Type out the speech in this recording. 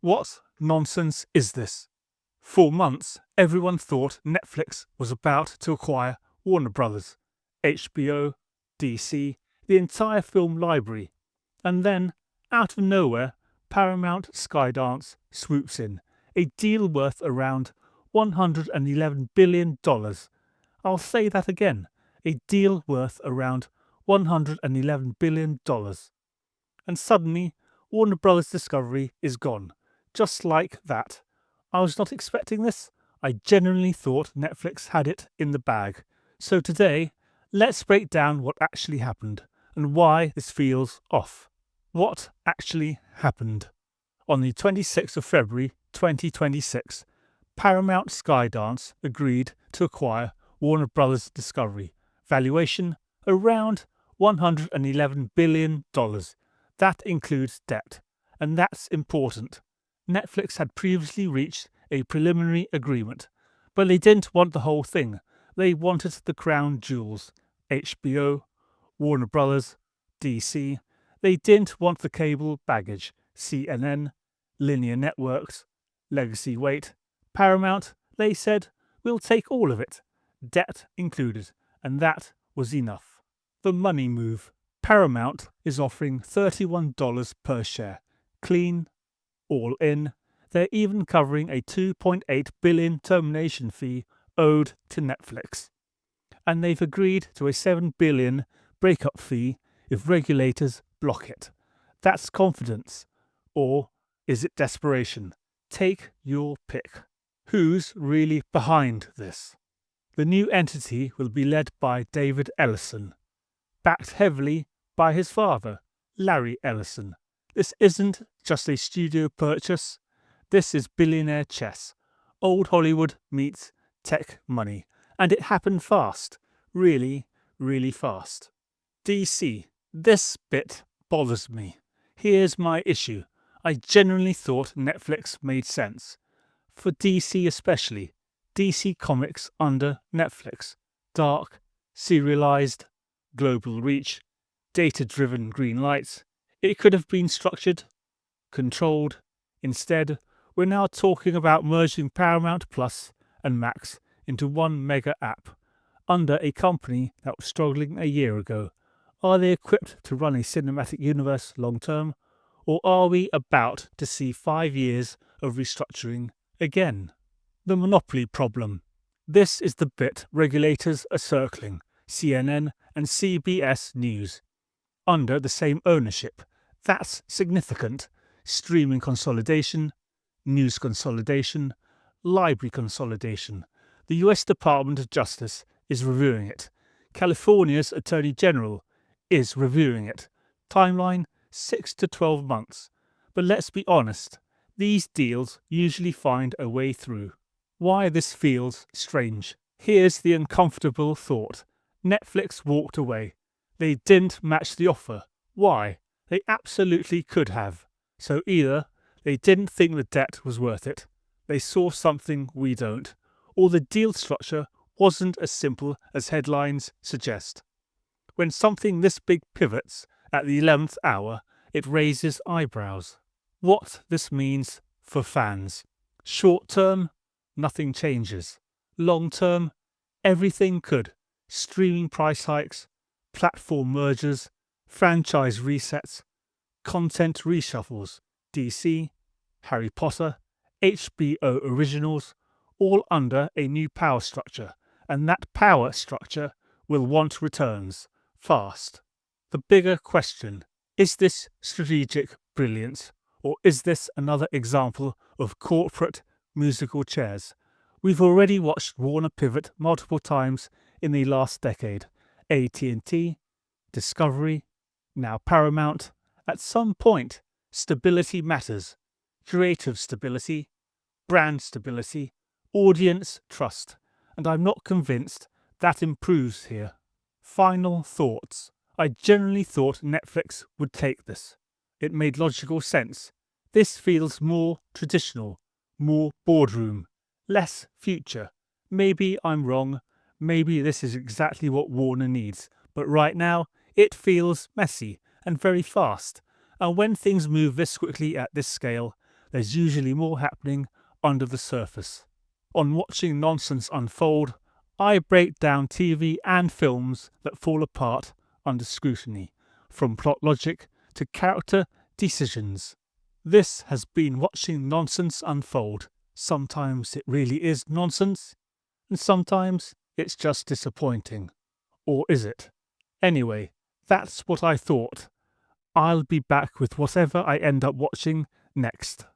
What nonsense is this? For months, everyone thought Netflix was about to acquire Warner Brothers, HBO, DC, the entire film library, and then, out of nowhere, Paramount Skydance swoops in, a deal worth around $111 billion. I'll say that again, a deal worth around $111 billion. And suddenly, Warner Brothers Discovery is gone. Just like that. I was not expecting this. I genuinely thought Netflix had it in the bag. So today, let's break down what actually happened and why this feels off. What actually happened? On the 26th of February 2026, Paramount Skydance agreed to acquire Warner Brothers Discovery. Valuation around $111 billion. That includes debt, and that's important. Netflix had previously reached a preliminary agreement, but they didn't want the whole thing. They wanted the crown jewels: HBO, Warner Brothers, DC. They didn't want the cable baggage: CNN, linear networks, legacy weight. Paramount, they said, we'll take all of it, debt included, and that was enough. The money move. Paramount is offering $31 per share, clean, all in. They're even covering a $2.8 billion termination fee owed to Netflix. And they've agreed to a $7 billion breakup fee if regulators block it. That's confidence. Or is it desperation? Take your pick. Who's really behind this? The new entity will be led by David Ellison, backed heavily by his father, Larry Ellison. This isn't just a studio purchase. This is billionaire chess. Old Hollywood meets tech money. And it happened fast. Really, really fast. DC. This bit bothers me. Here's my issue. I genuinely thought Netflix made sense. For DC especially. DC Comics under Netflix. Dark, serialized, global reach, data-driven green lights. It could have been structured, controlled. Instead, we're now talking about merging Paramount Plus and Max into one mega app under a company that was struggling a year ago. Are they equipped to run a cinematic universe long term, or are we about to see 5 years of restructuring again? The monopoly problem. This is the bit regulators are circling. CNN and CBS News under the same ownership. That's significant. Streaming consolidation, news consolidation, library consolidation. The US Department of Justice is reviewing it. California's Attorney General is reviewing it. Timeline 6 to 12 months. But let's be honest, these deals usually find a way through. Why this feels strange. Here's the uncomfortable thought. Netflix walked away. They didn't match the offer. Why? They absolutely could have. So either they didn't think the debt was worth it, they saw something we don't, or the deal structure wasn't as simple as headlines suggest. When something this big pivots at the 11th hour, it raises eyebrows. What this means for fans. Short term, nothing changes. Long term, everything could. Streaming price hikes, platform mergers, franchise resets, content reshuffles, DC, Harry Potter, HBO originals, all under a new power structure, and that power structure will want returns, fast. The bigger question, is this strategic brilliance, or is this another example of corporate musical chairs? We've already watched Warner pivot multiple times in the last decade. AT&T, Discovery, now Paramount. At some point, stability matters. Creative stability, brand stability, audience trust. And I'm not convinced that improves here. Final thoughts. I generally thought Netflix would take this. It made logical sense. This feels more traditional, more boardroom, less future. Maybe I'm wrong. Maybe this is exactly what Warner needs. But right now, it feels messy and very fast. And when things move this quickly at this scale, there's usually more happening under the surface. On watching nonsense unfold, I break down TV and films that fall apart under scrutiny, from plot logic to character decisions. This has been watching nonsense unfold. Sometimes it really is nonsense, and sometimes it's just disappointing. Or is it? Anyway, that's what I thought. I'll be back with whatever I end up watching next.